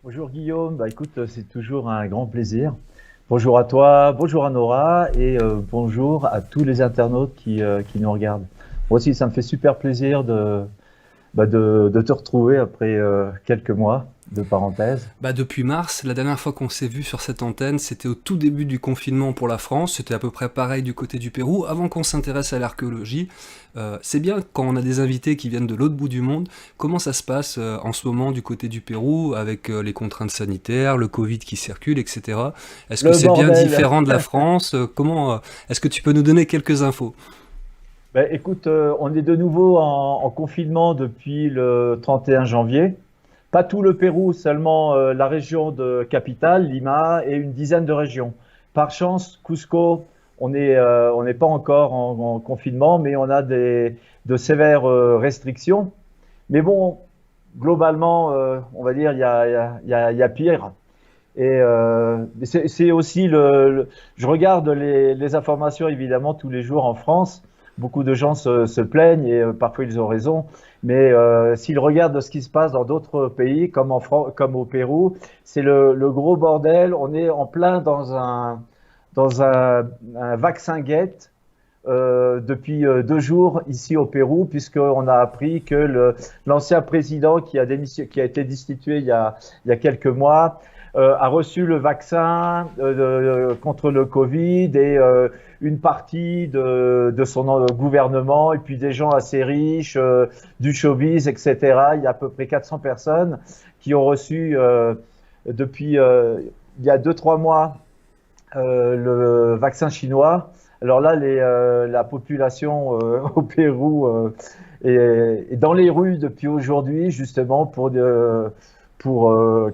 Bonjour Guillaume, bah écoute, c'est toujours un grand plaisir. Bonjour à toi, bonjour à Nora et bonjour à tous les internautes qui nous regardent. Moi aussi, ça me fait super plaisir de te retrouver après quelques mois de parenthèse. Bah depuis mars, la dernière fois qu'on s'est vu sur cette antenne, c'était au tout début du confinement pour la France, c'était à peu près pareil du côté du Pérou, avant qu'on s'intéresse à l'archéologie. C'est bien quand on a des invités qui viennent de l'autre bout du monde. Comment ça se passe en ce moment du côté du Pérou, avec les contraintes sanitaires, le Covid qui circule, etc. Est-ce que Le c'est bien bordel! différent de la France? Est-ce que tu peux nous donner quelques infos? Bah écoute, on est de nouveau en confinement depuis le 31 janvier. Pas tout le Pérou, seulement la région de capitale, Lima, et une dizaine de régions. Par chance, Cusco, on n'est pas encore en confinement, mais on a de sévères restrictions. Mais bon, globalement, on va dire, il y a pire. Et c'est aussi je regarde les informations évidemment tous les jours en France. Beaucoup de gens se plaignent et parfois ils ont raison. Mais s'ils regardent ce qui se passe dans d'autres pays, comme en France, comme au Pérou, c'est le gros bordel. On est en plein dans un vaccin guette depuis 2 jours ici au Pérou, puisqu'on a appris que l'ancien président qui a été destitué il y a quelques mois a reçu le vaccin contre le Covid et une partie de son gouvernement et puis des gens assez riches, du showbiz, etc. Il y a à peu près 400 personnes qui ont reçu depuis il y a 2, 3 mois le vaccin chinois. Alors là, la population au Pérou est dans les rues depuis aujourd'hui, justement pour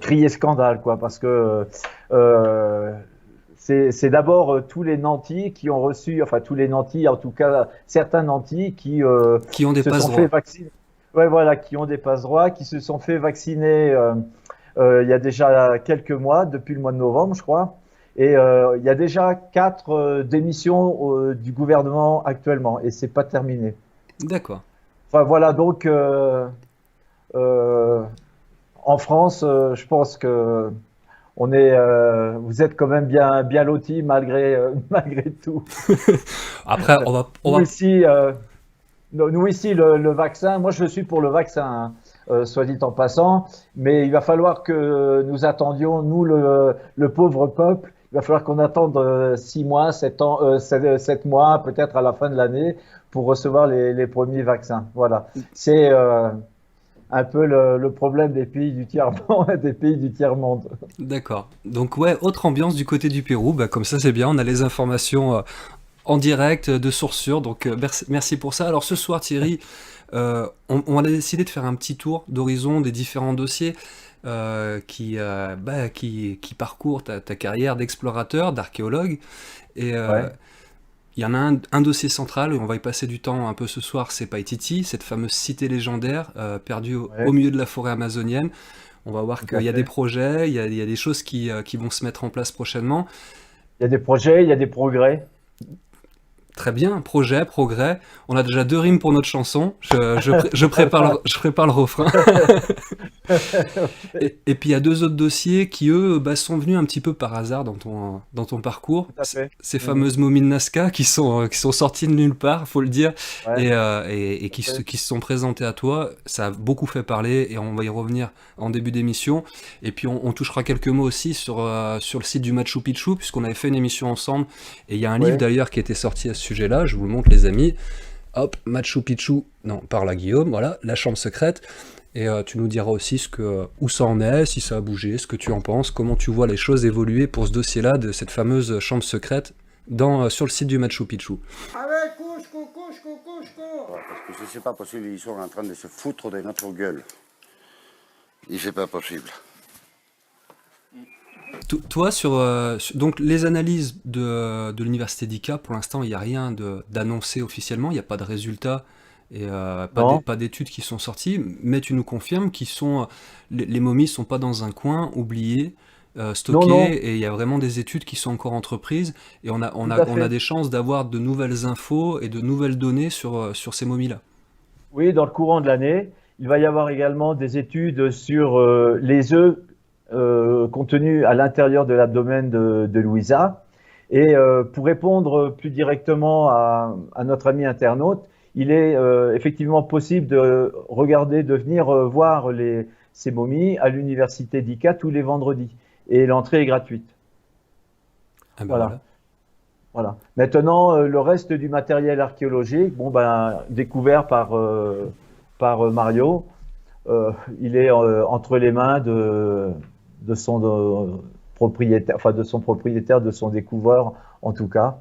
crier scandale, quoi, parce que euh, c'est d'abord tous les nantis qui ont reçu, enfin tous les nantis, en tout cas certains nantis Qui ont des se sont fait passe-droits. vacciner, ouais, voilà, qui ont des passe-droits, qui se sont fait vacciner il y a déjà quelques mois, depuis le mois de novembre, je crois. Et il y a déjà 4 démissions du gouvernement actuellement, et c'est pas terminé. D'accord. Enfin voilà, donc euh, en France, je pense que vous êtes quand même bien lotis malgré malgré tout. Après, on Nous va ici, nous ici le vaccin, moi je suis pour le vaccin, hein, soit dit en passant, mais il va falloir que nous attendions, nous le pauvre peuple, il va falloir qu'on attende 6 mois, 7 ans, 7 mois, peut-être à la fin de l'année, pour recevoir les premiers vaccins. Voilà. C'est un peu le problème des pays du tiers-monde, des pays du tiers-monde. D'accord. Donc ouais, autre ambiance du côté du Pérou, bah, comme ça c'est bien, on a les informations en direct de source sûre, donc merci pour ça. Alors ce soir Thierry, on a décidé de faire un petit tour d'horizon des différents dossiers qui parcourent ta carrière d'explorateur, d'archéologue, et Ouais, il y en a un dossier central, et on va y passer du temps un peu ce soir, c'est Paititi, cette fameuse cité légendaire perdue au ouais, milieu de la forêt amazonienne. On va voir tout qu'il à y a des fait. projets, il y a des choses qui vont se mettre en place prochainement. Il y a des projets, il y a des progrès. Très bien, projet, progrès. On a déjà deux rimes pour notre chanson. Je prépare le refrain. Ok, Et puis il y a deux autres dossiers qui, eux, bah, sont venus un petit peu par hasard dans ton parcours. tout à fait. Ces Mhm. fameuses momies de Nazca qui sont sorties de nulle part, faut le dire, Ouais, et tout à fait. qui se sont présentées à toi. Ça a beaucoup fait parler et on va y revenir en début d'émission. Et puis on touchera quelques mots aussi sur le site du Machu Picchu, puisqu'on avait fait une émission ensemble. Et il y a un livre Ouais. d'ailleurs qui était sorti à ce sujet-là, je vous le montre les amis. Hop, Machu Picchu, non, par la Guillaume, voilà, la chambre secrète. Et tu nous diras aussi où ça en est, si ça a bougé, ce que tu en penses, comment tu vois les choses évoluer pour ce dossier-là de cette fameuse chambre secrète sur le site du Machu Picchu. Allez, Cusco, Cusco, Cusco. Ouais, parce que si c'est pas possible, ils sont en train de se foutre de notre gueule. Il c'est pas possible. Toi, donc les analyses de l'université d'ICA, pour l'instant, il n'y a rien d'annoncé officiellement, il n'y a pas de résultats et Non, pas d'études qui sont sorties, mais tu nous confirmes les momies sont pas dans un coin oublié, non, non, stockées, et il y a vraiment des études qui sont encore entreprises, et tout à on a fait. des chances d'avoir de nouvelles infos et de nouvelles données sur ces momies-là. Oui, dans le courant de l'année, il va y avoir également des études sur les œufs contenu à l'intérieur de l'abdomen de Louisa. Et pour répondre plus directement à notre ami internaute, il est effectivement possible de regarder, de venir voir ces momies à l'université d'Ica tous les vendredis. Et l'entrée est gratuite. Ah ben Voilà. Voilà. Maintenant, le reste du matériel archéologique, bon ben, découvert par Mario, il est entre les mains de son propriétaire, enfin de son propriétaire, de son découvreur en tout cas.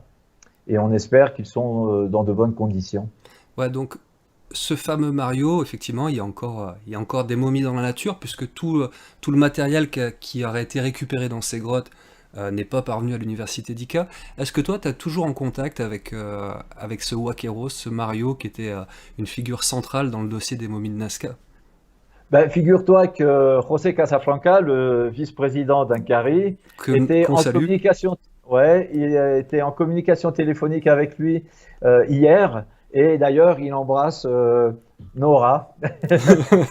Et on espère qu'ils sont dans de bonnes conditions. Ouais, donc ce fameux Mario, effectivement, il y a encore des momies dans la nature, puisque tout le matériel qui aurait été récupéré dans ces grottes n'est pas parvenu à l'université d'Ica. Est-ce que toi, tu es toujours en contact avec ce Waqueros, ce Mario, qui était une figure centrale dans le dossier des momies de Nazca? Ben, figure-toi que José Casafranca, le vice-président d'Incari, était Qu'on en salue. communication, ouais, il était en communication téléphonique avec lui hier, et d'ailleurs il embrasse Nora,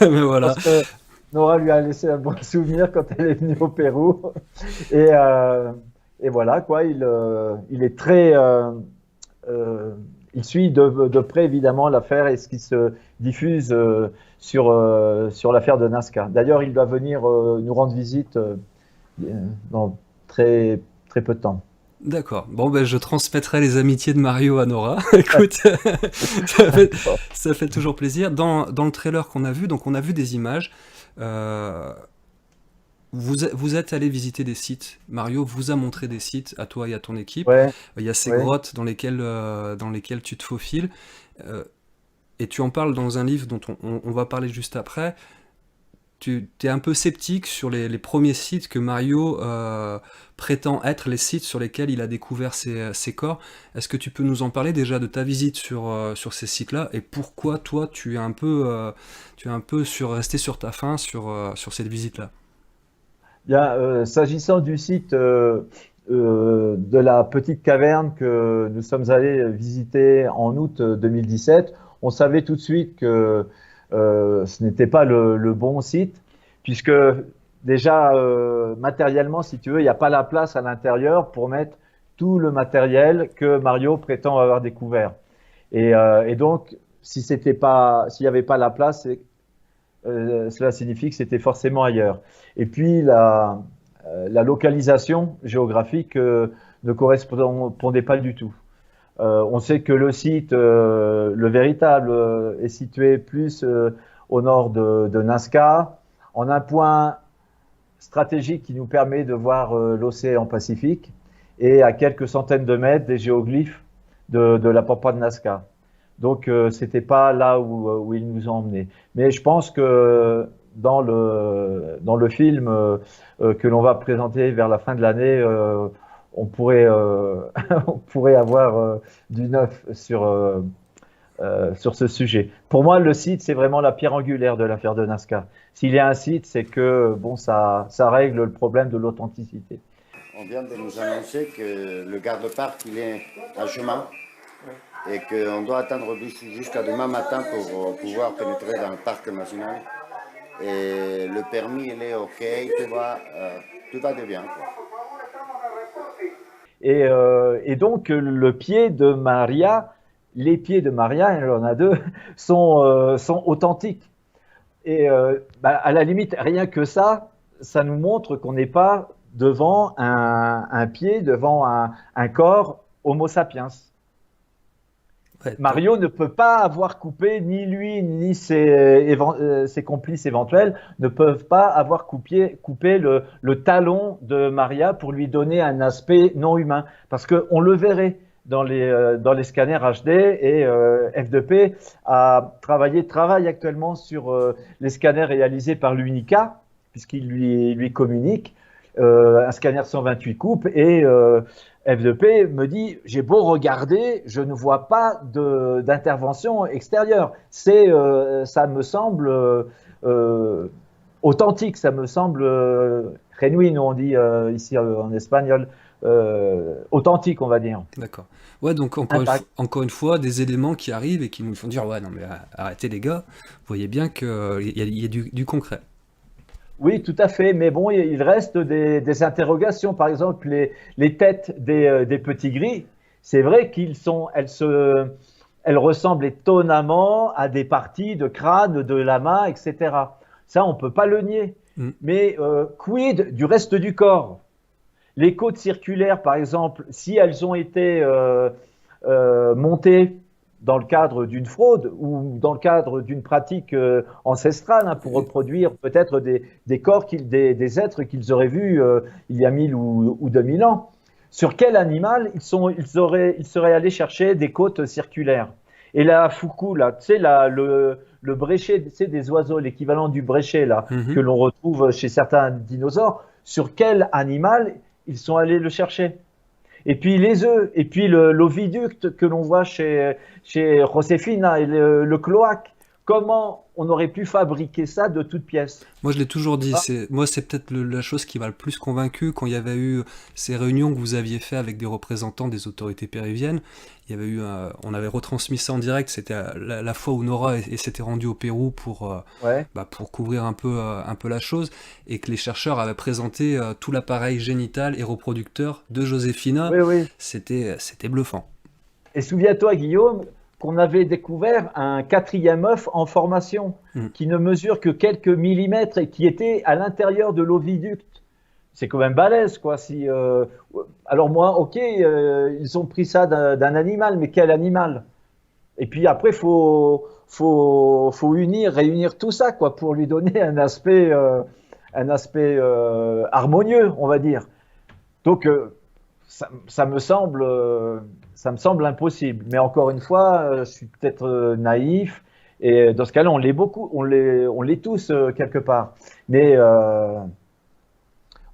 Mais voilà. parce que Nora lui a laissé un bon souvenir quand elle est venue au Pérou, et, euh, et voilà quoi, il est très, il suit de près évidemment l'affaire et ce qui se diffuse sur l'affaire de Nazca. D'ailleurs, il va venir nous rendre visite dans très, très peu de temps. D'accord. Bon, ben, je transmettrai les amitiés de Mario à Nora. Écoute, ça fait toujours plaisir. Dans le trailer qu'on a vu, donc on a vu des images. Euh, vous êtes allé visiter des sites. Mario vous a montré des sites à toi et à ton équipe. Ouais, Il y a ces ouais. grottes dans lesquelles tu te faufiles. Euh, et tu en parles dans un livre dont on va parler juste après. Tu es un peu sceptique sur les premiers sites que Mario prétend être les sites sur lesquels il a découvert ces corps. Est-ce que tu peux nous en parler déjà de ta visite sur ces sites-là et pourquoi toi tu es un peu resté sur ta faim sur cette visite-là? Bien, s'agissant du site de la petite caverne que nous sommes allés visiter en août 2017, on savait tout de suite que ce n'était pas le bon site, puisque déjà matériellement, si tu veux, il n'y a pas la place à l'intérieur pour mettre tout le matériel que Mario prétend avoir découvert. Et donc, si c'était pas, s'il n'y avait pas la place, cela signifie que c'était forcément ailleurs. Et puis la localisation géographique ne correspondait pas du tout. On sait que le site, le véritable, est situé plus au nord de Nazca, en un point stratégique qui nous permet de voir l'océan Pacifique et à quelques centaines de mètres des géoglyphes de la pampa de Nazca. Donc, c'était pas là où ils nous ont emmenés. Mais je pense que dans le film que l'on va présenter vers la fin de l'année, on pourrait, on pourrait avoir du neuf sur ce sujet. Pour moi, le site, c'est vraiment la pierre angulaire de l'affaire de Nazca. S'il y a un site, c'est que bon, ça règle le problème de l'authenticité. On vient de nous annoncer que le garde-parc il est à chemin et qu'on doit attendre jusqu'à demain matin pour pouvoir pénétrer dans le parc national. Et le permis il est OK, tout va de bien, quoi. Et donc, le pied de Maria, les pieds de Maria, il y en a deux, sont authentiques. Et à la limite, rien que ça nous montre qu'on n'est pas devant un pied, devant un corps Homo sapiens. Ouais, Mario ne peut pas avoir coupé, ni lui, ni ses complices éventuels, ne peuvent pas avoir coupé le talon de Maria pour lui donner un aspect non humain. Parce qu'on le verrait dans les scanners HD et F2P travaille actuellement sur les scanners réalisés par l'UNICA, puisqu'il lui communique un scanner 128 coupes et F2P me dit j'ai beau regarder, je ne vois pas d'intervention extérieure. Ça me semble authentique, ça me semble genuino, on dit ici en espagnol, authentique, on va dire. d'accord. Ouais, donc encore une fois, des éléments qui arrivent et qui nous font dire ouais, non mais arrêtez les gars, vous voyez bien qu'il y a du concret. Oui, tout à fait. Mais bon, il reste des interrogations. Par exemple, les têtes des petits gris, c'est vrai elles ressemblent étonnamment à des parties de crâne, de la main, etc. Ça, on ne peut pas le nier. Mm. Mais quid du reste du corps? Les côtes circulaires, par exemple, si elles ont été montées dans le cadre d'une fraude ou dans le cadre d'une pratique ancestrale, hein, pour reproduire peut-être des corps, des êtres qu'ils auraient vus il y a 1000 ou 2000 ans. Sur quel animal ils seraient allés chercher des côtes circulaires? Et la foucou, là, tu sais, le bréchet, tu sais, des oiseaux, l'équivalent du bréchet, là, que l'on retrouve chez certains dinosaures, sur quel animal ils sont allés le chercher? Et puis les œufs, et puis l'oviducte que l'on voit chez Josefina et le cloaque. Comment on aurait pu fabriquer ça de toutes pièces? Moi, je l'ai toujours dit, c'est peut-être la chose qui m'a le plus convaincu quand il y avait eu ces réunions que vous aviez fait avec des représentants des autorités péruviennes. Il y avait eu, on avait retransmis ça en direct. C'était la fois où Nora s'était rendue au Pérou pour couvrir un peu la chose, et que les chercheurs avaient présenté tout l'appareil génital et reproducteur de Josefina. Oui, oui. C'était bluffant. Et souviens-toi, Guillaume, qu'on avait découvert un 4e œuf en formation qui ne mesure que quelques millimètres et qui était à l'intérieur de l'oviducte. C'est quand même balèze, quoi. Alors moi, ok, ils ont pris ça d'un animal, mais quel animal? Et puis après, faut réunir tout ça, quoi, pour lui donner un aspect harmonieux, on va dire. Donc, ça me semble impossible. Mais encore une fois, je suis peut-être naïf. Et dans ce cas-là, on l'est tous quelque part. Mais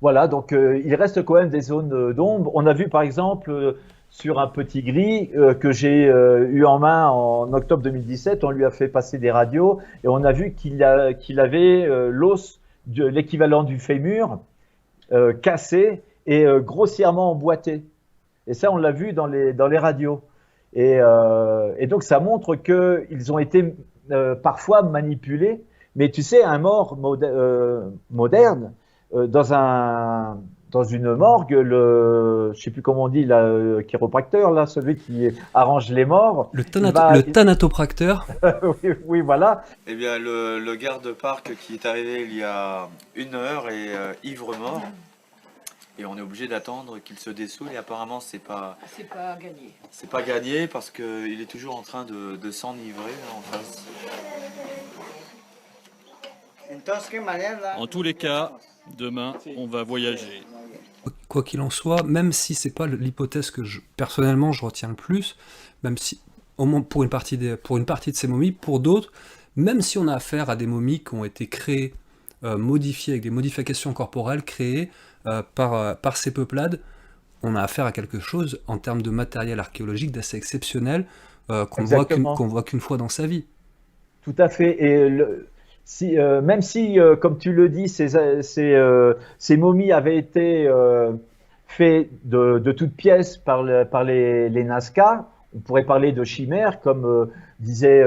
voilà, donc il reste quand même des zones d'ombre. On a vu par exemple sur un petit gris que j'ai eu en main en octobre 2017, on lui a fait passer des radios et on a vu qu'il avait l'os, l'équivalent du fémur, cassé et grossièrement emboîté. Et ça, on l'a vu dans les radios. Et donc, ça montre qu'ils ont été parfois manipulés. Mais tu sais, un mort moderne, dans une morgue, je ne sais plus comment on dit, le chiropracteur, là, celui qui arrange les morts. Le thanatopracteur. Oui, voilà. Eh bien, le garde-parc qui est arrivé il y a 1 heure est ivre-mort. Et on est obligé d'attendre qu'il se dessoule et apparemment c'est pas gagné. C'est pas gagné parce qu'il est toujours en train de s'enivrer là, en face. En tous les cas, demain, on va voyager. Quoi qu'il en soit, même si c'est pas l'hypothèse que personnellement je retiens le plus, même si au moins pour une partie de ces momies, pour d'autres, même si on a affaire à des momies qui ont été créées, modifiées avec des modifications corporelles créées par ces peuplades, on a affaire à quelque chose en termes de matériel archéologique d'assez exceptionnel qu'on voit qu'une fois dans sa vie. Tout à fait. Et même si, comme tu le dis, ces momies avaient été faites de toutes pièces par les Nazca, on pourrait parler de chimères, comme disait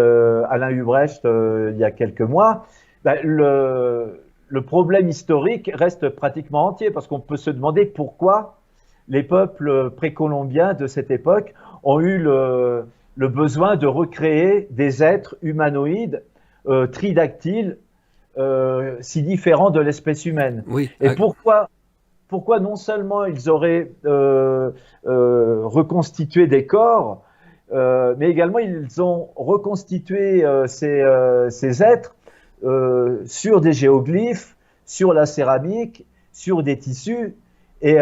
Alain Hubrecht il y a quelques mois. Le problème historique reste pratiquement entier, parce qu'on peut se demander pourquoi les peuples précolombiens de cette époque ont eu le besoin de recréer des êtres humanoïdes tridactyles si différents de l'espèce humaine. Oui. Et pourquoi non seulement ils auraient reconstitué des corps, mais également ils ont reconstitué ces êtres sur des géoglyphes, sur la céramique, sur des tissus, et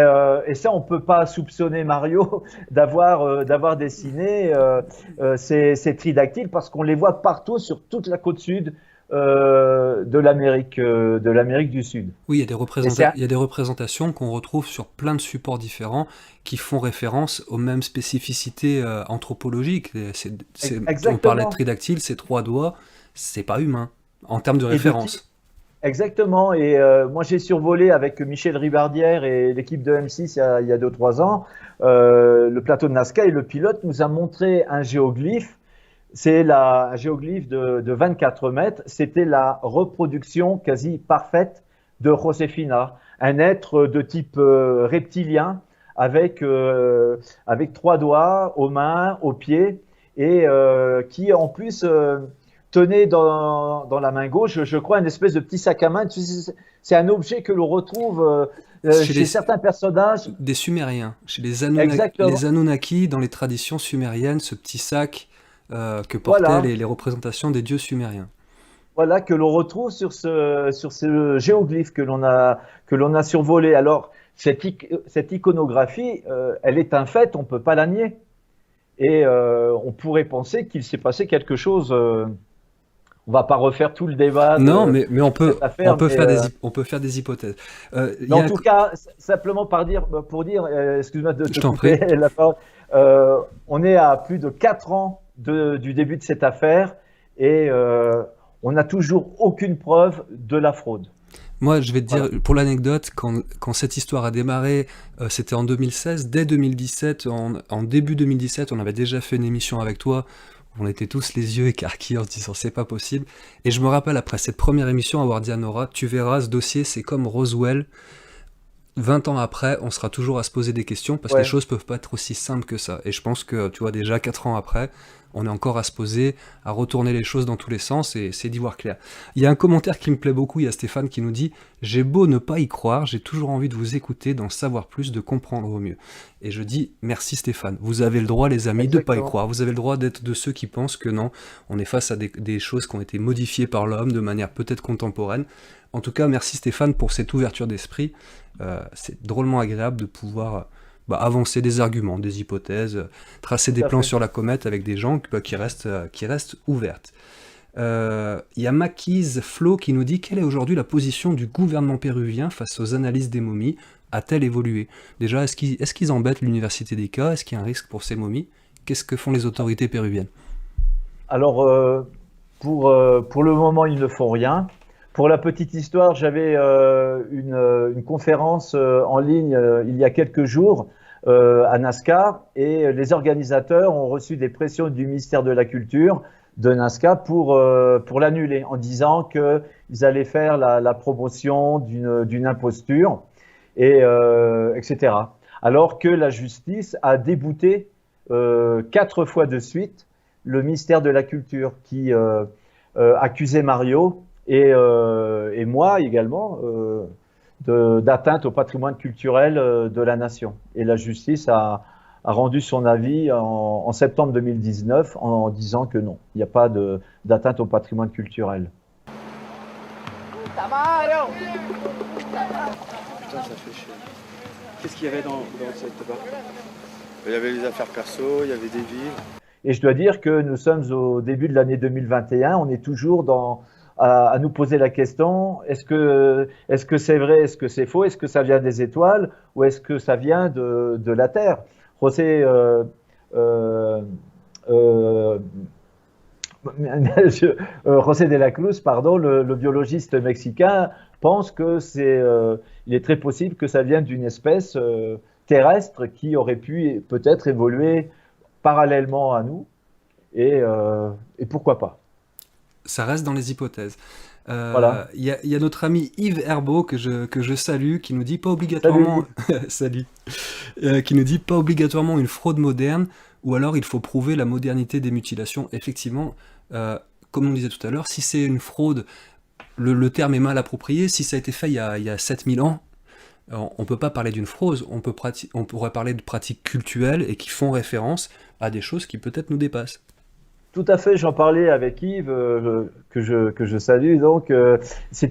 ça on ne peut pas soupçonner Mario d'avoir dessiné ces tridactyles, parce qu'on les voit partout sur toute la côte sud de l'Amérique du Sud. Oui, il y a des représentations qu'on retrouve sur plein de supports différents qui font référence aux mêmes spécificités anthropologiques. On parlait de tridactyle, ces 3 doigts, c'est pas humain en termes de référence. Exactement. Et moi, j'ai survolé avec Michel Ribardière et l'équipe de M6 il y a 2-3 ans le plateau de Nazca, et le pilote nous a montré un géoglyphe. C'est un géoglyphe de 24 mètres. C'était la reproduction quasi parfaite de Josefina, un être de type reptilien avec 3 doigts aux mains, aux pieds et qui en plus tenait dans la main gauche, je crois, une espèce de petit sac à main. C'est un objet que l'on retrouve chez certains personnages. Des Sumériens, chez les Exactement. Anunnaki, dans les traditions sumériennes, ce petit sac que portaient Voilà. les représentations des dieux sumériens. Voilà, que l'on retrouve sur ce géoglyphe que l'on a survolé. Alors, cette iconographie, elle est un fait, on ne peut pas la nier. Et on pourrait penser qu'il s'est passé quelque chose. On va pas refaire tout le débat. Non, mais on peut, cette affaire, on peut faire des hypothèses. Mais en tout cas, simplement pour dire, excuse-moi de te Je t'en couper prie. la parole, on est à plus de 4 ans du début de cette affaire et on n'a toujours aucune preuve de la fraude. Moi, je vais te dire, Voilà. pour l'anecdote, quand cette histoire a démarré, c'était en 2016. Dès 2017, en début 2017, on avait déjà fait une émission avec toi. On était tous les yeux écarquillés en se disant c'est pas possible. Et je me rappelle, après cette première émission, avoir dit à Nora, tu verras, ce dossier, c'est comme Roswell. 20 ans après, on sera toujours à se poser des questions parce que les Ouais. choses peuvent pas être aussi simples que ça. Et je pense que, tu vois, déjà 4 ans après, on est encore à se poser, à retourner les choses dans tous les sens et c'est d'y voir clair. Il y a un commentaire qui me plaît beaucoup, il y a Stéphane qui nous dit « J'ai beau ne pas y croire, j'ai toujours envie de vous écouter, d'en savoir plus, de comprendre au mieux. » Et je dis « Merci Stéphane, vous avez le droit les amis de pas y Exactement. croire, vous avez le droit d'être de ceux qui pensent que non, on est face à des choses qui ont été modifiées par l'homme de manière peut-être contemporaine. » En tout cas, merci Stéphane pour cette ouverture d'esprit. C'est drôlement agréable de pouvoir avancer des arguments, des hypothèses, tracer Tout des à plans fait. sur la comète avec des gens qui restent ouvertes. Il y a Maquise Flo qui nous dit quelle est aujourd'hui la position du gouvernement péruvien face aux analyses des momies? A-t-elle évolué? Déjà, est-ce qu'ils embêtent l'université des cas? Est-ce qu'il y a un risque pour ces momies? Qu'est-ce que font les autorités péruviennes? Alors, pour le moment, ils ne font rien. Pour la petite histoire, j'avais une conférence en ligne il y a quelques jours à Nazca et les organisateurs ont reçu des pressions du ministère de la Culture de Nazca pour l'annuler en disant qu'ils allaient faire la promotion d'une imposture etc. Alors que la justice a débouté 4 fois de suite le ministère de la Culture qui accusait Mario et moi également d'atteinte au patrimoine culturel de la nation. Et la justice a rendu son avis en septembre 2019 en disant que non, il n'y a pas d'atteinte au patrimoine culturel. Putain, ça fait chier. Qu'est-ce qu'il y avait dans cette barque? Il y avait les affaires perso, il y avait des vivres. Et je dois dire que nous sommes au début de l'année 2021, on est toujours à nous poser la question, est-ce que c'est vrai, est-ce que c'est faux, est-ce que ça vient des étoiles ou est-ce que ça vient de la Terre? José José de la Cruz, pardon, le biologiste mexicain, pense que il est très possible que ça vienne d'une espèce terrestre qui aurait pu peut-être évoluer parallèlement à nous, et pourquoi pas. Ça reste dans les hypothèses. Voilà. Il y a notre ami Yves Herbeau que je salue, qui nous dit pas obligatoirement salut. Qui nous dit pas obligatoirement une fraude moderne, ou alors il faut prouver la modernité des mutilations. Effectivement, comme on disait tout à l'heure, si c'est une fraude, le terme est mal approprié. Si ça a été fait il y a 7000 ans, on ne peut pas parler d'une fraude, on pourrait parler de pratiques cultuelles et qui font référence à des choses qui peut-être nous dépassent. Tout à fait, j'en parlais avec Yves, que je salue. Donc, ça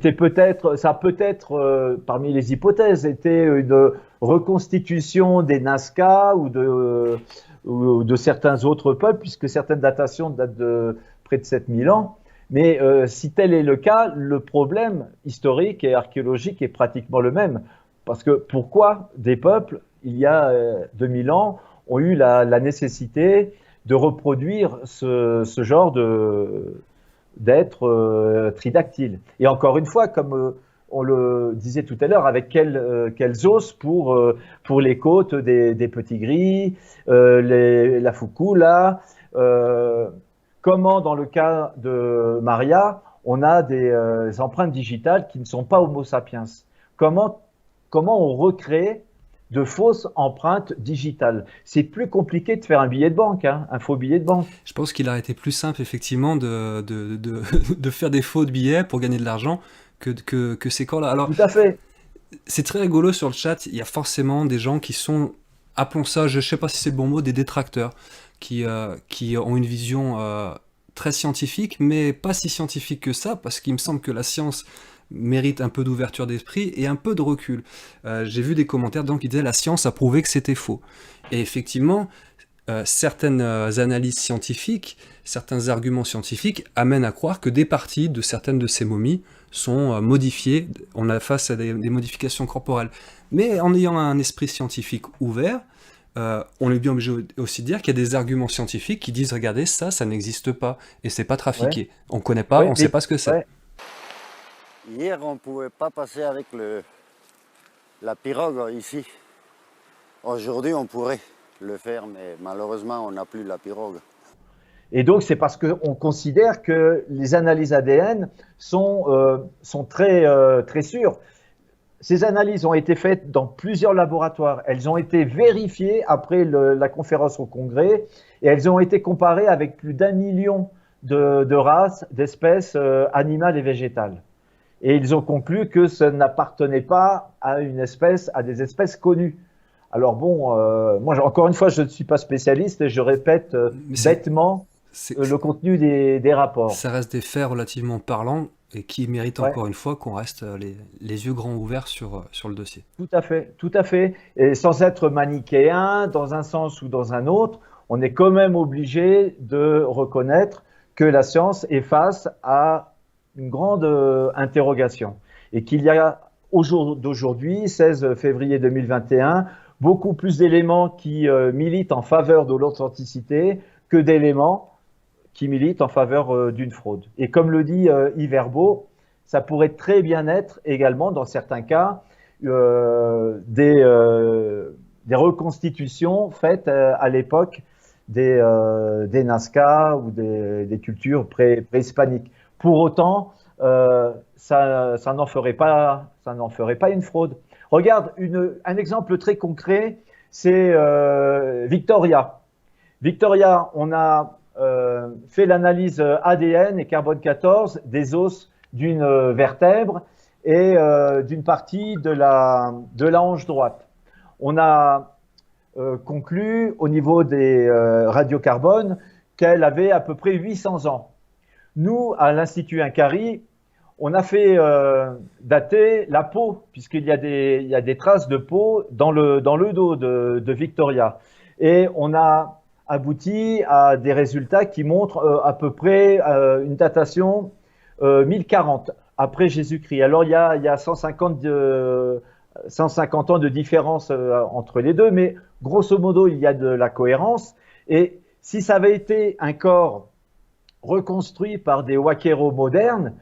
a peut-être, parmi les hypothèses, été une reconstitution des Nazca ou de certains autres peuples, puisque certaines datations datent de près de 7000 ans. Mais si tel est le cas, le problème historique et archéologique est pratiquement le même. Parce que pourquoi des peuples, il y a 2000 ans, ont eu la nécessité de reproduire ce genre d'être tridactyle. Et encore une fois, comme on le disait tout à l'heure, avec quels os pour les côtes des petits gris, la foucoula, comment dans le cas de Maria, on a des empreintes digitales qui ne sont pas Homo sapiens. Comment on recrée de fausses empreintes digitales? C'est plus compliqué de faire un billet de banque, hein, un faux billet de banque. Je pense qu'il aurait été plus simple, effectivement, de faire des faux billets pour gagner de l'argent que ces corps-là. Alors, Tout à fait. c'est très rigolo sur le chat, il y a forcément des gens qui sont, appelons ça, je ne sais pas si c'est le bon mot, des détracteurs, qui ont une vision très scientifique, mais pas si scientifique que ça, parce qu'il me semble que la science mérite un peu d'ouverture d'esprit et un peu de recul. J'ai vu des commentaires donc qui disaient la science a prouvé que c'était faux. Et effectivement, certaines analyses scientifiques, certains arguments scientifiques amènent à croire que des parties de certaines de ces momies sont modifiées, on a face à des modifications corporelles. Mais en ayant un esprit scientifique ouvert, on est bien obligé aussi de dire qu'il y a des arguments scientifiques qui disent regardez, ça n'existe pas et c'est pas trafiqué. Ouais. On connaît pas, Ouais, on mais- sait pas ce que c'est. ouais. Hier, on ne pouvait pas passer avec la pirogue ici. Aujourd'hui, on pourrait le faire, mais malheureusement, on n'a plus la pirogue. Et donc, c'est parce qu'on considère que les analyses ADN sont très, très sûres. Ces analyses ont été faites dans plusieurs laboratoires. Elles ont été vérifiées après la conférence au Congrès et elles ont été comparées avec plus d'1 million de races, d'espèces animales et végétales. Et ils ont conclu que ça n'appartenait pas à des espèces connues. Alors bon, moi encore une fois, je ne suis pas spécialiste et je répète Mais c'est- bêtement C'est- le contenu des rapports. Ça reste des faits relativement parlants et qui méritent Ouais. encore une fois qu'on reste les yeux grands ouverts sur le dossier. Tout à fait, tout à fait. Et sans être manichéen dans un sens ou dans un autre, on est quand même obligé de reconnaître que la science est face à une grande interrogation et qu'il y a au jour d'aujourd'hui, 16 février 2021, beaucoup plus d'éléments qui militent en faveur de l'authenticité que d'éléments qui militent en faveur d'une fraude. Et comme le dit Yves Herbeau, ça pourrait très bien être également, dans certains cas, des reconstitutions faites à l'époque des Nazca ou des cultures préhispaniques. Pour autant, ça n'en ferait pas une fraude. Regarde, un exemple très concret, c'est Victoria. Victoria, on a fait l'analyse ADN et carbone 14 des os d'une vertèbre et d'une partie de la hanche droite. On a conclu au niveau des radiocarbones qu'elle avait à peu près 800 ans. Nous, à l'Institut Inquari, on a fait dater la peau, puisqu'il y a des traces de peau dans le dos de Victoria. Et on a abouti à des résultats qui montrent à peu près une datation 1040 après Jésus-Christ. Alors il y a 150 ans de différence entre les deux, mais grosso modo il y a de la cohérence. Et si ça avait été un corps reconstruit par des waqueros modernes,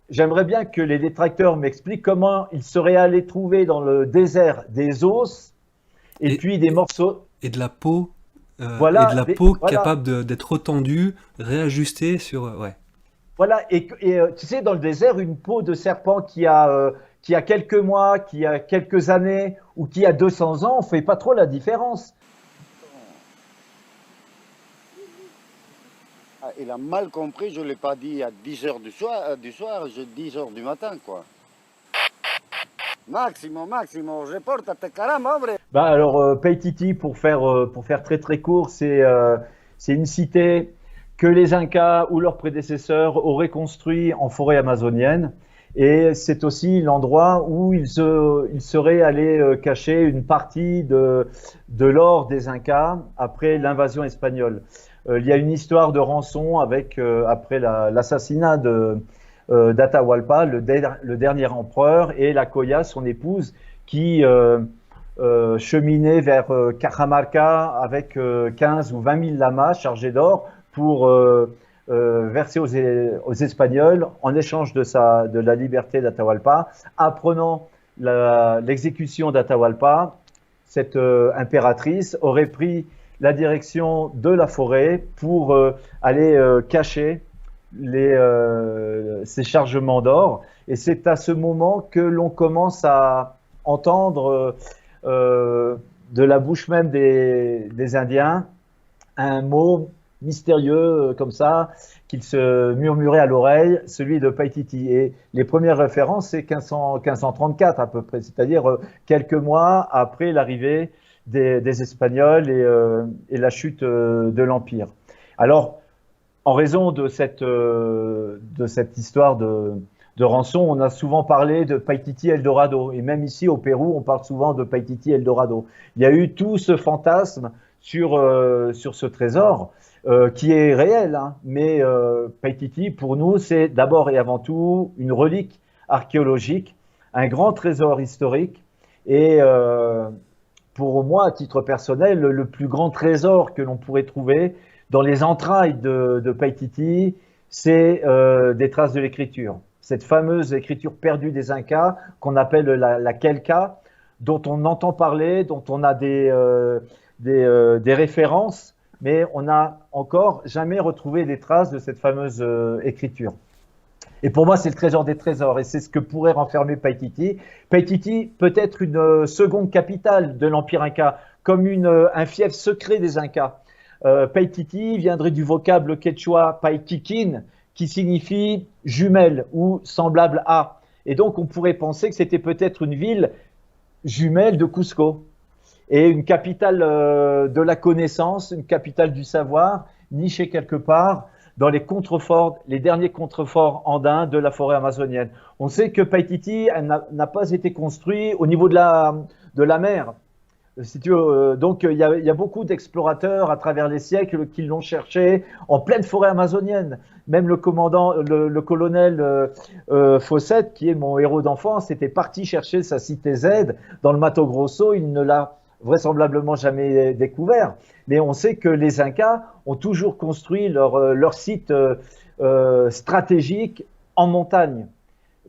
j'aimerais bien que les détracteurs m'expliquent comment ils seraient allés trouver dans le désert des os et puis des morceaux. Et de la peau, Voilà, et de la peau capable d'être retendue, réajustée sur... ouais. Voilà, et tu sais, dans le désert, une peau de serpent qui a quelques mois, qui a quelques années, ou qui a 200 ans, on ne fait pas trop la différence. Il a mal compris, je ne l'ai pas dit à 10 heures du soir, j'ai 10 heures du matin, quoi. Máximo, repórtate, caramba, hombre. Bah alors, Paititi, pour faire très très court, c'est une cité que les Incas ou leurs prédécesseurs auraient construit en forêt amazonienne. Et c'est aussi l'endroit où ils seraient allés cacher une partie de l'or des Incas après l'invasion espagnole. Il y a une histoire de rançon après l'assassinat d'Atahualpa, le dernier empereur, et la Coya, son épouse, qui cheminait vers Cajamarca avec 15 ou 20 000 lamas chargés d'or pour verser aux Espagnols en échange de la liberté d'Atahualpa. Apprenant l'exécution d'Atahualpa, cette impératrice aurait pris la direction de la forêt pour aller cacher ces chargements d'or. Et c'est à ce moment que l'on commence à entendre de la bouche même des Indiens un mot mystérieux comme ça, qu'ils se murmuraient à l'oreille, celui de Paititi. Et les premières références, c'est 1534 à peu près, c'est-à-dire quelques mois après l'arrivée des Espagnols et la chute de l'Empire. Alors, en raison de cette histoire de rançon, on a souvent parlé de Paititi Eldorado. Et même ici, au Pérou, on parle souvent de Paititi Eldorado. Il y a eu tout ce fantasme sur ce trésor qui est réel, hein. Mais Paititi, pour nous, c'est d'abord et avant tout une relique archéologique, un grand trésor historique. Et pour moi, à titre personnel, le plus grand trésor que l'on pourrait trouver dans les entrailles de Paititi, c'est des traces de l'écriture. Cette fameuse écriture perdue des Incas qu'on appelle la Quelca, dont on entend parler, dont on a des références, mais on n'a encore jamais retrouvé des traces de cette fameuse écriture. Et pour moi, c'est le trésor des trésors, et c'est ce que pourrait renfermer Paititi. Paititi peut être une seconde capitale de l'Empire Inca, comme un fief secret des Incas. Paititi viendrait du vocable quechua Paitiquin, qui signifie jumelle ou semblable à. Et donc, on pourrait penser que c'était peut-être une ville jumelle de Cusco et une capitale de la connaissance, une capitale du savoir, nichée quelque part dans les contreforts, les derniers contreforts andins de la forêt amazonienne. On sait que Paititi n'a pas été construit au niveau de la mer. Si tu veux, donc il y a beaucoup d'explorateurs à travers les siècles qui l'ont cherché en pleine forêt amazonienne. Même le colonel Fawcett, qui est mon héros d'enfance, était parti chercher sa cité Z dans le Mato Grosso. Il ne l'a vraisemblablement jamais découvert. Mais on sait que les Incas ont toujours construit leur site stratégique en montagne,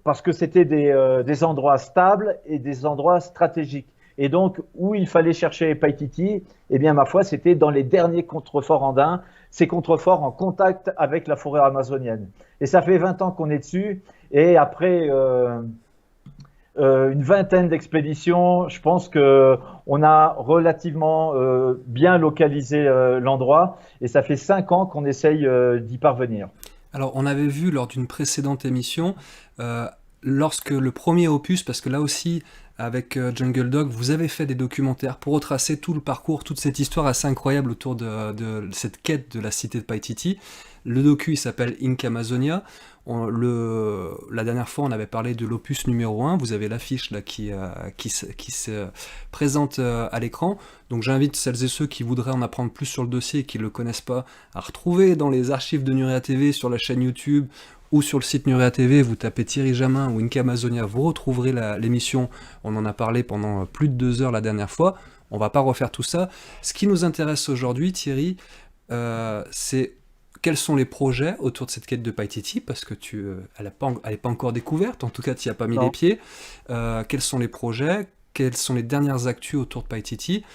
parce que c'était des endroits stables et des endroits stratégiques. Et donc, où il fallait chercher Paititi, eh bien, ma foi, c'était dans les derniers contreforts andins, ces contreforts en contact avec la forêt amazonienne. Et ça fait 20 ans qu'on est dessus, et après une vingtaine d'expéditions, je pense qu'on a relativement bien localisé l'endroit, et ça fait 5 ans qu'on essaye d'y parvenir. Alors, on avait vu lors d'une précédente émission, lorsque le premier opus, parce que là aussi, avec Jungle Dog, vous avez fait des documentaires pour retracer tout le parcours, toute cette histoire assez incroyable autour de cette quête de la cité de Paititi. Le docu, il s'appelle Inca Amazonia. La dernière fois, on avait parlé de l'opus numéro 1. Vous avez l'affiche là qui se présente à l'écran. Donc j'invite celles et ceux qui voudraient en apprendre plus sur le dossier et qui ne le connaissent pas à retrouver dans les archives de Nurea TV sur la chaîne YouTube ou sur le site Nurea TV, vous tapez Thierry Jamin ou Inca Amazonia, vous retrouverez l'émission. On en a parlé pendant plus de 2 heures la dernière fois. On ne va pas refaire tout ça. Ce qui nous intéresse aujourd'hui, Thierry, c'est quels sont les projets autour de cette quête de Paititi, parce que elle n'est pas encore découverte, en tout cas tu n'y as pas mis les pieds. Quels sont les projets, quelles sont les dernières actus autour de Paititi.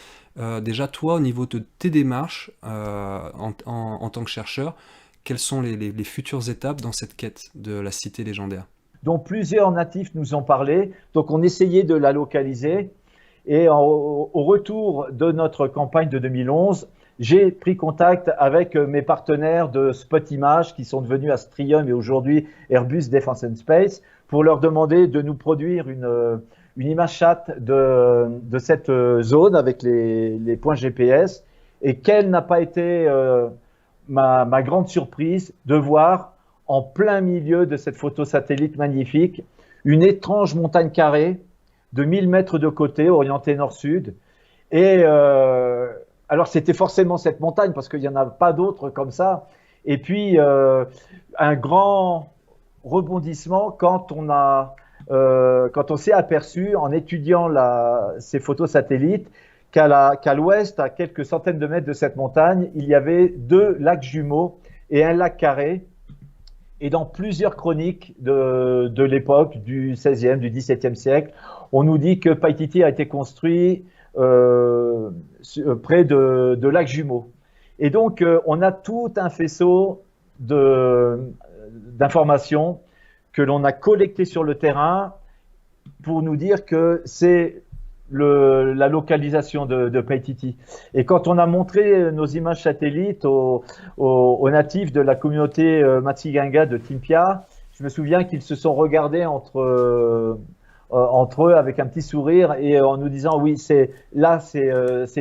Déjà toi, au niveau de tes démarches en tant que chercheur, quelles sont les futures étapes dans cette quête de la cité légendaire? Donc plusieurs natifs nous ont parlé, donc on essayait de la localiser, et au retour de notre campagne de 2011, j'ai pris contact avec mes partenaires de Spot Images qui sont devenus Astrium et aujourd'hui Airbus Defence and Space pour leur demander de nous produire une image chat de cette zone avec les points GPS. Et quelle n'a pas été ma grande surprise de voir en plein milieu de cette photo satellite magnifique une étrange montagne carrée de 1000 mètres de côté, orientée nord-sud. Et alors c'était forcément cette montagne parce qu'il n'y en a pas d'autres comme ça. Et puis un grand rebondissement quand on s'est aperçu en étudiant ces photos satellites qu'à l'ouest, à quelques centaines de mètres de cette montagne, il y avait 2 lacs jumeaux et un lac carré. Et dans plusieurs chroniques de l'époque, du XVIe, du XVIIe siècle, on nous dit que Paititi a été construit près de lacs jumeaux. Et donc, on a tout un faisceau d'informations que l'on a collectées sur le terrain pour nous dire que c'est la localisation de Paititi. Et quand on a montré nos images satellites aux natifs de la communauté Matsiganga de Timpia, je me souviens qu'ils se sont regardés entre eux avec un petit sourire et en nous disant oui, c'est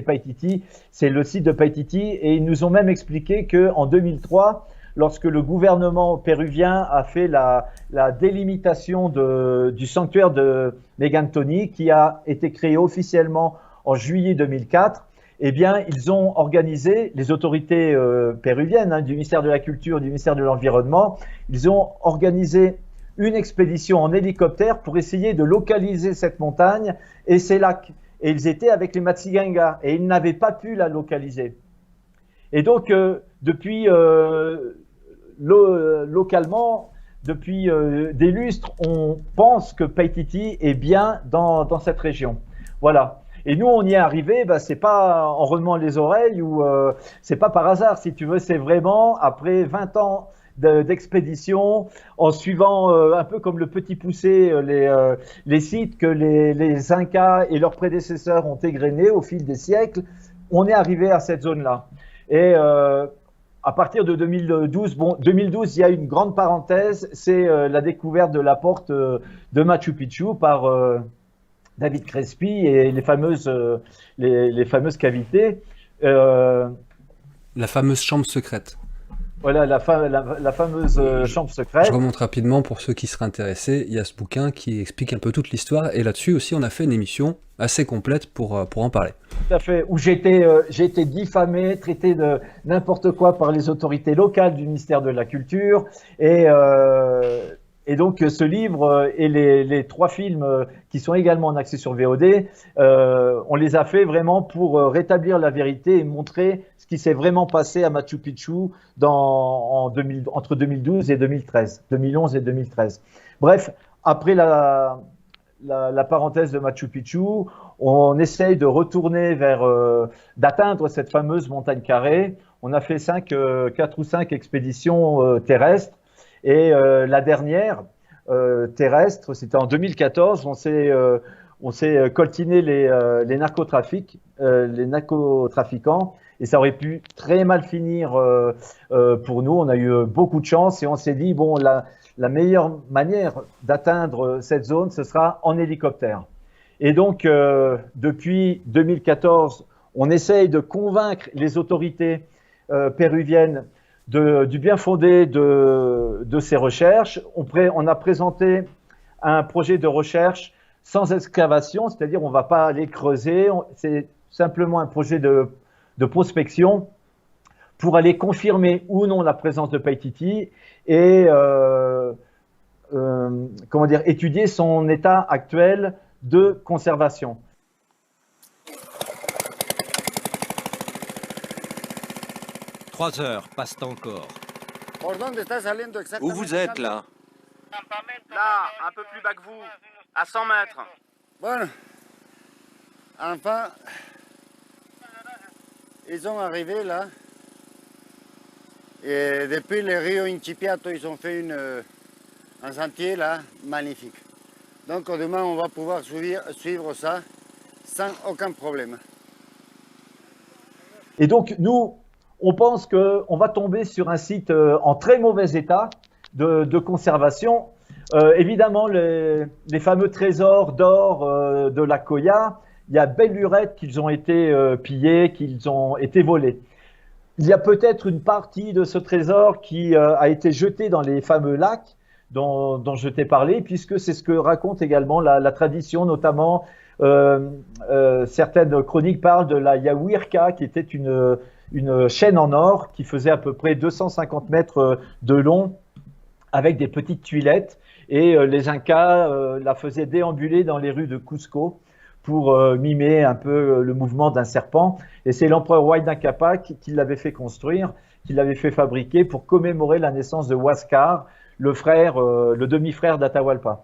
Paititi, c'est le site de Paititi. Et ils nous ont même expliqué qu'en 2003, lorsque le gouvernement péruvien a fait la délimitation du sanctuaire de Megantoni, qui a été créé officiellement en juillet 2004, eh bien, ils ont organisé, les autorités péruviennes, du ministère de la Culture, du ministère de l'Environnement, ils ont organisé une expédition en hélicoptère pour essayer de localiser cette montagne et ces lacs. Et ils étaient avec les Matsiganga et ils n'avaient pas pu la localiser. Et donc, depuis localement, depuis des lustres, on pense que Paititi est bien dans cette région. Voilà. Et nous, on y est arrivé, c'est pas en remuant les oreilles ou c'est pas par hasard, si tu veux, c'est vraiment après 20 ans d'expédition, en suivant un peu comme le petit poussé les sites que les Incas et leurs prédécesseurs ont égrenés au fil des siècles, on est arrivé à cette zone-là. Et à partir de 2012, 2012, il y a une grande parenthèse, c'est la découverte de la porte de Machu Picchu par David Crespi et les fameuses cavités. La fameuse chambre secrète. Voilà, la fameuse chambre secrète. Je remonte rapidement pour ceux qui seraient intéressés. Il y a ce bouquin qui explique un peu toute l'histoire. Et là-dessus aussi, on a fait une émission assez complète pour en parler. Tout à fait. Où j'ai été diffamé, traité de n'importe quoi par les autorités locales du ministère de la Culture. Et donc, ce livre et les 3 films qui sont également en accès sur VOD, on les a fait vraiment pour rétablir la vérité et montrer ce qui s'est vraiment passé à Machu Picchu entre 2012 et 2013, 2011 et 2013. Bref, après la parenthèse de Machu Picchu, on essaye de retourner d'atteindre cette fameuse montagne carrée. On a fait 4 ou 5 expéditions terrestres. Et la dernière terrestre, c'était en 2014, on s'est coltiné les narcotrafiquants et ça aurait pu très mal finir pour nous. On a eu beaucoup de chance et on s'est dit, bon, la meilleure manière d'atteindre cette zone, ce sera en hélicoptère. Et donc, depuis 2014, on essaye de convaincre les autorités péruviennes du bien fondé de ces recherches. On a présenté un projet de recherche sans excavation, c'est-à-dire on ne va pas aller creuser, c'est simplement un projet de prospection pour aller confirmer ou non la présence de Paititi et étudier son état actuel de conservation. 3 heures passent encore. Où vous êtes là? Là, un peu plus bas que vous, à 100 mètres. Bueno, enfin, ils sont arrivés là. Et depuis le Rio Incipiato, ils ont fait un sentier là, magnifique. Donc demain, on va pouvoir suivre ça sans aucun problème. Et donc, nous, on pense qu'on va tomber sur un site en très mauvais état de conservation. Évidemment, les fameux trésors d'or de la Coya, il y a belle lurette qu'ils ont été pillés, qu'ils ont été volés. Il y a peut-être une partie de ce trésor qui a été jetée dans les fameux lacs dont je t'ai parlé, puisque c'est ce que raconte également la tradition, notamment certaines chroniques parlent de la Yahuirca, qui était une chaîne en or qui faisait à peu près 250 mètres de long avec des petites tuilettes. Et les Incas la faisaient déambuler dans les rues de Cusco pour mimer un peu le mouvement d'un serpent. Et c'est l'empereur Huayna Capac qui l'avait fait construire, qui l'avait fait fabriquer pour commémorer la naissance de Huáscar, le demi-frère d'Atahualpa.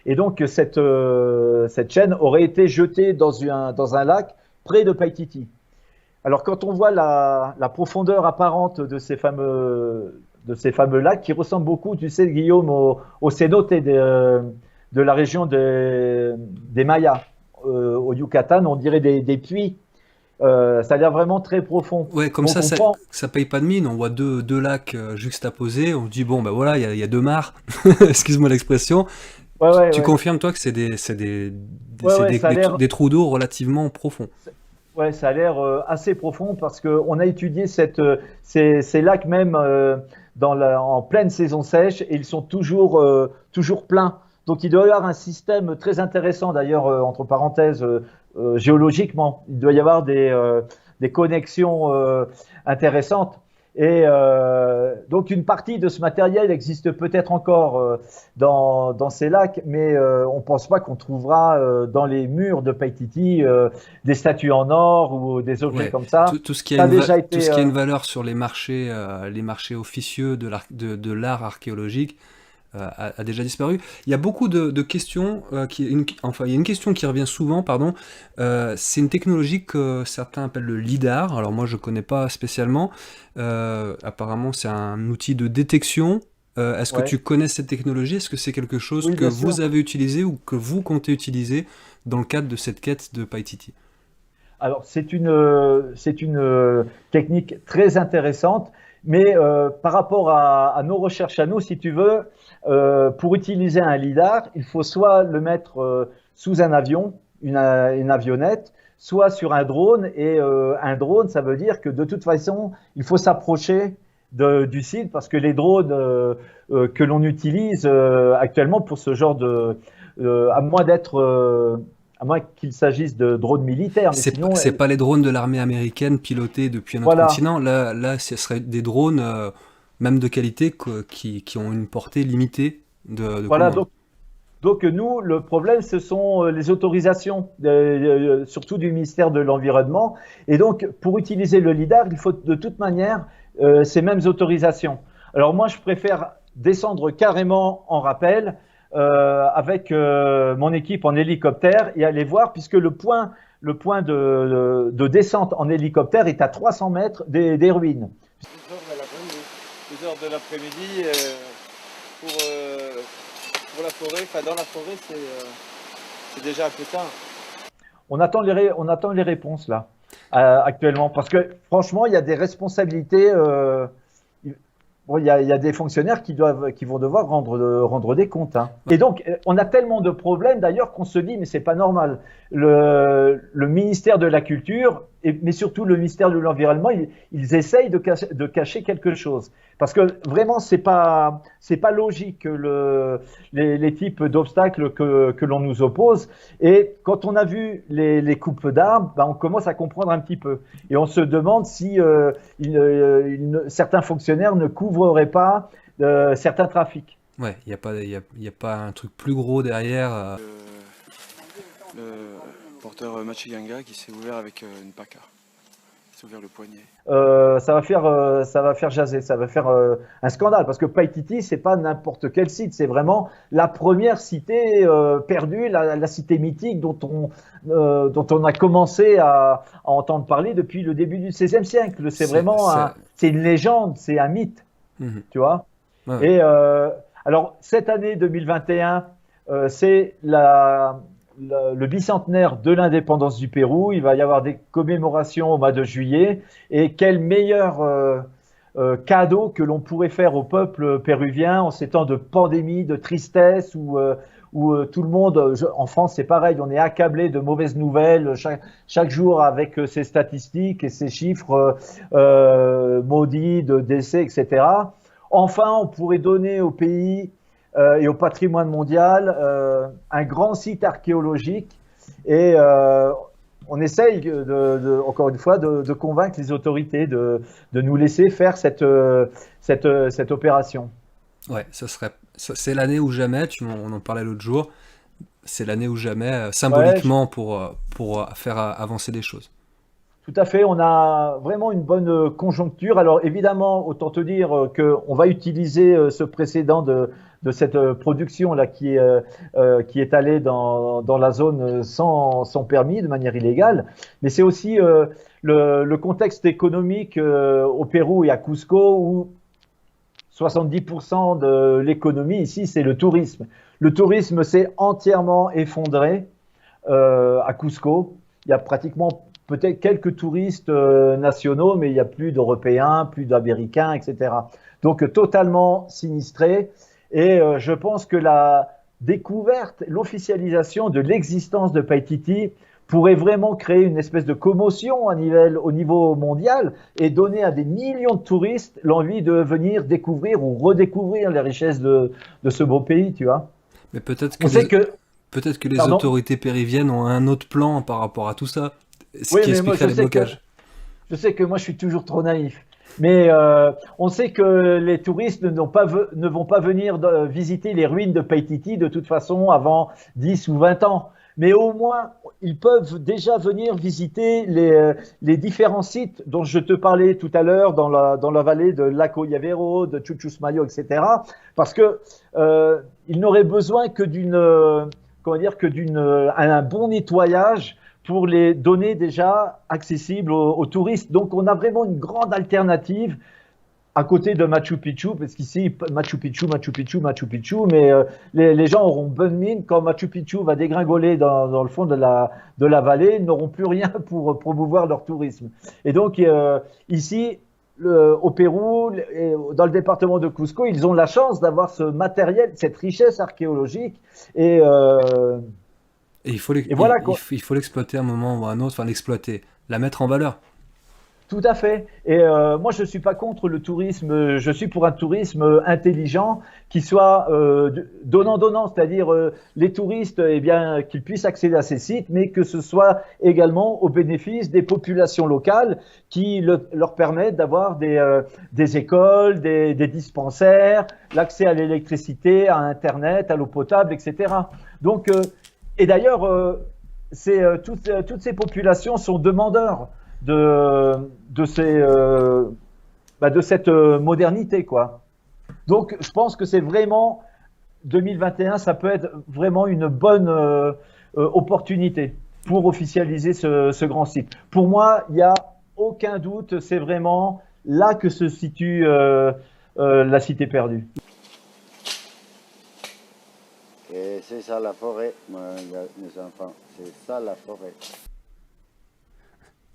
Et donc cette chaîne aurait été jetée dans un lac près de Paititi. Alors quand on voit la profondeur apparente de ces fameux de ces fameux lacs qui ressemblent beaucoup, tu sais, Guillaume, au cénote de la région des Mayas. Au Yucatan, on dirait des puits. Ça a l'air vraiment très profond. Ouais, comme Donc, ça, on prend- ça paye pas de mine. On voit deux lacs juxtaposés. On se dit, bon, ben voilà, il y a deux mares. Excuse-moi l'expression. Ouais, ouais, Tu ouais. confirmes, toi, que c'est Ouais, ouais, ça a l'air. des trous d'eau relativement profonds. Ouais, ça a l'air assez profond parce qu'on a étudié ces lacs même en pleine saison sèche et ils sont toujours pleins. Donc il doit y avoir un système très intéressant d'ailleurs, entre parenthèses, géologiquement. Il doit y avoir des connexions intéressantes. Et donc une partie de ce matériel existe peut-être encore dans ces lacs, mais on ne pense pas qu'on trouvera dans les murs de Paititi des statues en or ou des objets Ouais, comme ça. tout ce qui Ça a a déjà été. tout ce qui a une valeur sur les marchés officieux de l'art archéologique a déjà disparu. Il y a beaucoup de questions, enfin il y a une question qui revient souvent, pardon. C'est une technologie que certains appellent le LIDAR. Alors moi je connais pas spécialement. Apparemment c'est un outil de détection. Est-ce que Ouais. tu connais cette technologie? Est-ce que c'est quelque chose Oui, que bien sûr. vous avez utilisé ou que vous comptez utiliser dans le cadre de cette quête de Paititi? Alors, c'est une technique très intéressante, mais par rapport à nos recherches à nous, si tu veux, pour utiliser un lidar, il faut soit le mettre sous un avion, une avionnette, soit sur un drone. Et un drone, ça veut dire que de toute façon, il faut s'approcher du site parce que les drones que l'on utilise actuellement pour ce genre à moins à moins qu'il s'agisse de drones militaires, mais sinon, C'est pas les drones de l'armée américaine pilotés depuis un autre voilà, continent. Là, ce serait des drones, même de qualité, qui ont une portée limitée de voilà. commande. Donc nous, le problème, ce sont les autorisations, surtout du ministère de l'Environnement. Et donc, pour utiliser le lidar, il faut de toute manière ces mêmes autorisations. Alors moi, je préfère descendre carrément en rappel avec mon équipe en hélicoptère et aller voir, puisque le point de descente en hélicoptère est à 300 mètres des ruines. 2 heures de l'après-midi pour la forêt, enfin dans la forêt c'est déjà un peu tard. On attend les réponses là, actuellement, parce que franchement, il y a des responsabilités. Bon, il y a des fonctionnaires qui vont devoir rendre des comptes, hein. Et donc, on a tellement de problèmes d'ailleurs qu'on se dit, mais c'est pas normal. Le ministère de la Culture, mais surtout le ministère de l'Environnement, ils essayent de cacher quelque chose. Parce que vraiment, c'est pas logique les types d'obstacles que l'on nous oppose. Et quand on a vu les coupes d'arbres, on commence à comprendre un petit peu. Et on se demande si certains fonctionnaires ne couvreraient pas certains trafics. Ouais, il y a pas un truc plus gros derrière. Le porteur Machiganga qui s'est ouvert avec une paca. Il s'est ouvert le poignet. Ça va faire jaser, ça va faire un scandale parce que Paititi, c'est pas n'importe quel site, c'est vraiment la première cité perdue, la cité mythique dont on a commencé à entendre parler depuis le début du XVIe siècle. C'est une légende, c'est un mythe, tu vois. Ouais. Et alors cette année 2021, c'est le bicentenaire de l'indépendance du Pérou. Il va y avoir des commémorations au mois de juillet. Et quel meilleur cadeau que l'on pourrait faire au peuple péruvien en ces temps de pandémie, de tristesse, où tout le monde, en France c'est pareil, on est accablé de mauvaises nouvelles chaque jour avec ces statistiques et ces chiffres maudits de décès, etc. Enfin, on pourrait donner au pays et au patrimoine mondial un grand site archéologique et on essaye encore une fois de convaincre les autorités de nous laisser faire cette opération. Ouais, c'est l'année ou jamais, on en parlait l'autre jour, c'est l'année ou jamais, symboliquement pour faire avancer des choses. Tout à fait, on a vraiment une bonne conjoncture. Alors évidemment, autant te dire qu'on va utiliser ce précédent de cette production là qui est allée dans la zone sans permis, de manière illégale. Mais c'est aussi le contexte économique au Pérou et à Cusco où 70% de l'économie ici, c'est le tourisme. Le tourisme s'est entièrement effondré à Cusco. Il y a pratiquement peut-être quelques touristes nationaux, mais il n'y a plus d'Européens, plus d'Américains, etc. Donc totalement sinistré. Et je pense que la découverte, l'officialisation de l'existence de Paititi pourrait vraiment créer une espèce de commotion au niveau mondial et donner à des millions de touristes l'envie de venir découvrir ou redécouvrir les richesses de ce beau pays, tu vois. Mais peut-être que les autorités péruviennes ont un autre plan par rapport à tout ça, ce qui expliquerait les blocages. Je sais que moi je suis toujours trop naïf, mais on sait que les touristes ne vont pas venir visiter les ruines de Paititi de toute façon avant 10 ou 20 ans. Mais au moins, ils peuvent déjà venir visiter les différents sites dont je te parlais tout à l'heure dans la vallée de Lago Llavero, de Chuchusmayo, etc. Parce que ils n'auraient besoin que d'un bon nettoyage pour les donner déjà accessibles aux touristes. Donc, on a vraiment une grande alternative à côté de Machu Picchu, parce qu'ici, Machu Picchu, mais les gens auront bonne mine quand Machu Picchu va dégringoler dans le fond de la vallée, ils n'auront plus rien pour promouvoir leur tourisme. Et donc, ici, au Pérou, dans le département de Cusco, ils ont la chance d'avoir ce matériel, cette richesse archéologique, et il faut l'exploiter à un moment ou à un autre, enfin l'exploiter, la mettre en valeur. Tout à fait. Et moi, je ne suis pas contre le tourisme. Je suis pour un tourisme intelligent qui soit donnant-donnant, c'est-à-dire les touristes, eh bien, qu'ils puissent accéder à ces sites, mais que ce soit également au bénéfice des populations locales qui leur permettent d'avoir des écoles, des dispensaires, l'accès à l'électricité, à Internet, à l'eau potable, etc. Donc, et d'ailleurs, toutes ces populations sont demandeurs de cette modernité, quoi. Donc, je pense que c'est vraiment 2021, ça peut être vraiment une bonne opportunité pour officialiser ce grand site. Pour moi, il n'y a aucun doute, c'est vraiment là que se situe la cité perdue. Et c'est ça la forêt, mes enfants, c'est ça la forêt.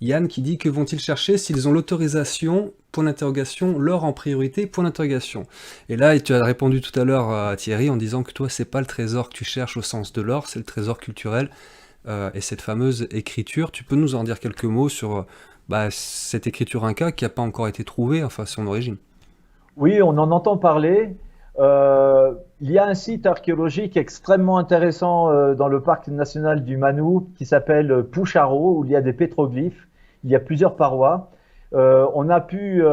Yann qui dit que vont-ils chercher s'ils ont l'autorisation, point d'interrogation, l'or en priorité, point d'interrogation. Et là, tu as répondu tout à l'heure à Thierry en disant que toi, c'est pas le trésor que tu cherches au sens de l'or, c'est le trésor culturel et cette fameuse écriture. Tu peux nous en dire quelques mots sur cette écriture inca qui n'a pas encore été trouvée, enfin son origine? Oui, on en entend parler. Il y a un site archéologique extrêmement intéressant dans le parc national du Manu qui s'appelle Pucharo, où il y a des pétroglyphes, il y a plusieurs parois. On a pu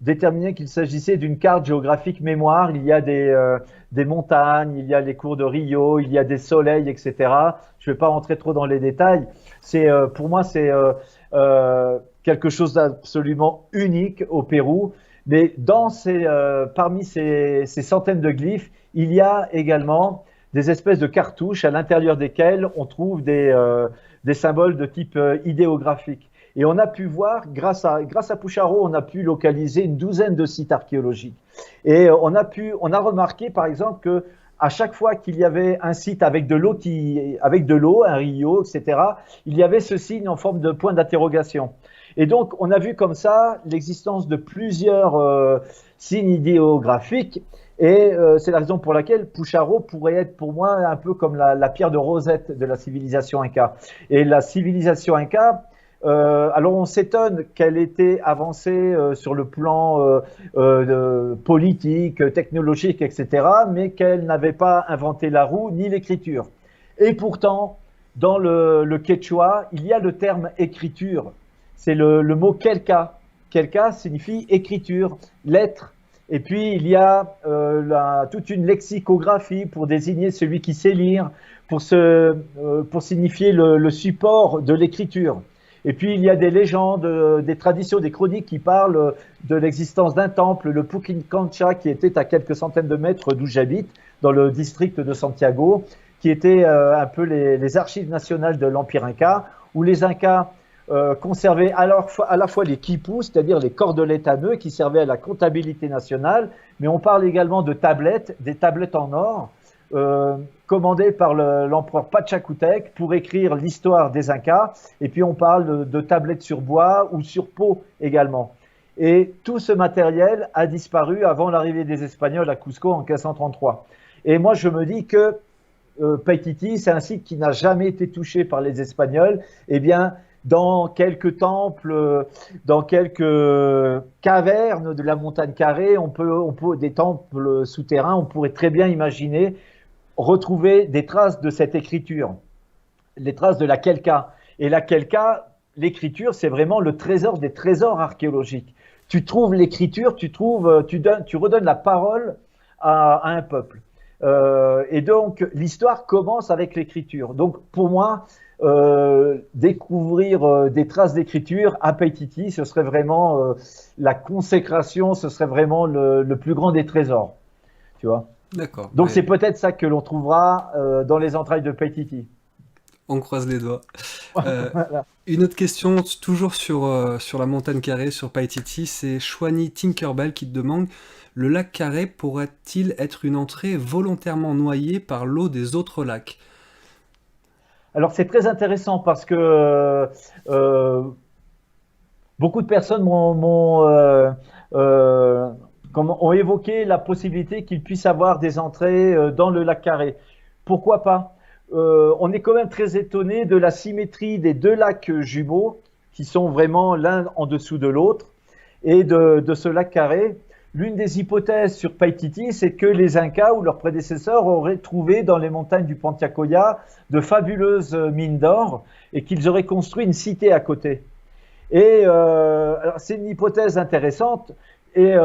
déterminer qu'il s'agissait d'une carte géographique mémoire. Il y a des montagnes, il y a les cours de Rio, il y a des soleils, etc. Je ne vais pas rentrer trop dans les détails. Pour moi, c'est quelque chose d'absolument unique au Pérou. Mais parmi ces centaines de glyphes, il y a également des espèces de cartouches à l'intérieur desquelles on trouve des symboles de type idéographique. Et on a pu voir, grâce à Pucharo, on a pu localiser une douzaine de sites archéologiques. Et on a remarqué, par exemple, que à chaque fois qu'il y avait un site avec de l'eau, un rio, etc., il y avait ce signe en forme de point d'interrogation. Et donc, on a vu comme ça l'existence de plusieurs signes idéographiques. Et c'est la raison pour laquelle Pucharo pourrait être pour moi un peu comme la pierre de Rosette de la civilisation inca. Et la civilisation inca, alors on s'étonne qu'elle était avancée sur le plan politique, technologique, etc., mais qu'elle n'avait pas inventé la roue ni l'écriture. Et pourtant, dans le quechua, il y a le terme écriture. C'est le mot kelka. Kelka signifie écriture, lettre. Et puis, il y a toute une lexicographie pour désigner celui qui sait lire, pour signifier le support de l'écriture. Et puis, il y a des légendes, des traditions, des chroniques qui parlent de l'existence d'un temple, le Puquincancha, qui était à quelques centaines de mètres d'où j'habite, dans le district de Santiago, qui était un peu les archives nationales de l'Empire Inca, où les Incas conservaient à la fois les quipus, c'est-à-dire les cordelettes à nœuds qui servaient à la comptabilité nationale, mais on parle également de tablettes, des tablettes en or, commandées par l'empereur Pachacutec pour écrire l'histoire des Incas. Et puis on parle de tablettes sur bois ou sur peau également. Et tout ce matériel a disparu avant l'arrivée des Espagnols à Cusco en 1533. Et moi, je me dis que Paititi, c'est un site qui n'a jamais été touché par les Espagnols. Eh bien, dans quelques temples, dans quelques cavernes de la montagne carrée, des temples souterrains, on pourrait très bien imaginer retrouver des traces de cette écriture, les traces de la Kelka. Et la Kelka, l'écriture, c'est vraiment le trésor des trésors archéologiques. Tu trouves l'écriture, tu redonnes la parole à un peuple. Et donc, l'histoire commence avec l'écriture. Donc, pour moi, découvrir des traces d'écriture à Paititi, ce serait vraiment la consécration, ce serait vraiment le plus grand des trésors. Tu vois? D'accord. Donc, c'est peut-être ça que l'on trouvera dans les entrailles de Paititi. On croise les doigts. Voilà. Une autre question, toujours sur la montagne carrée, sur Paititi, c'est Chouani Tinkerbell qui te demande: le lac Carré pourrait-il être une entrée volontairement noyée par l'eau des autres lacs? Alors c'est très intéressant parce que beaucoup de personnes ont évoqué la possibilité qu'il puisse avoir des entrées dans le lac Carré. Pourquoi pas? On est quand même très étonné de la symétrie des deux lacs jumeaux qui sont vraiment l'un en dessous de l'autre et de ce lac Carré. L'une des hypothèses sur Paititi, c'est que les Incas ou leurs prédécesseurs auraient trouvé dans les montagnes du Pantiacoya de fabuleuses mines d'or et qu'ils auraient construit une cité à côté. Et c'est une hypothèse intéressante. Et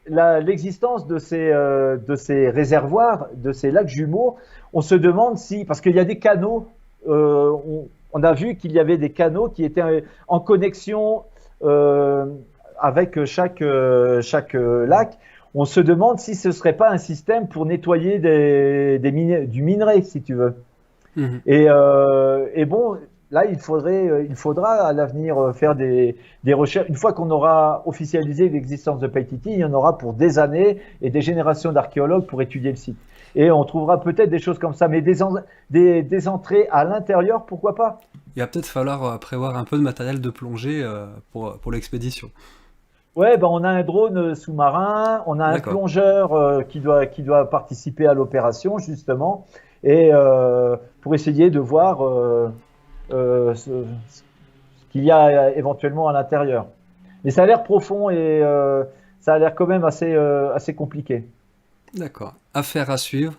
l'existence de ces réservoirs, de ces lacs jumeaux, on se demande si, parce qu'il y a des canaux, on a vu qu'il y avait des canaux qui étaient en connexion avec chaque lac. On se demande si ce ne serait pas un système pour nettoyer du minerai, si tu veux. Mmh. Et bon, là, il faudra à l'avenir faire des recherches. Une fois qu'on aura officialisé l'existence de Paititi, il y en aura pour des années et des générations d'archéologues pour étudier le site. Et on trouvera peut-être des choses comme ça, mais des entrées à l'intérieur, pourquoi pas? Il va peut-être falloir prévoir un peu de matériel de plongée pour l'expédition. Ouais, ben on a un drone sous-marin, on a un plongeur qui doit participer à l'opération justement, et pour essayer de voir ce qu'il y a éventuellement à l'intérieur. Mais ça a l'air profond et ça a l'air quand même assez compliqué. D'accord. Affaire à suivre.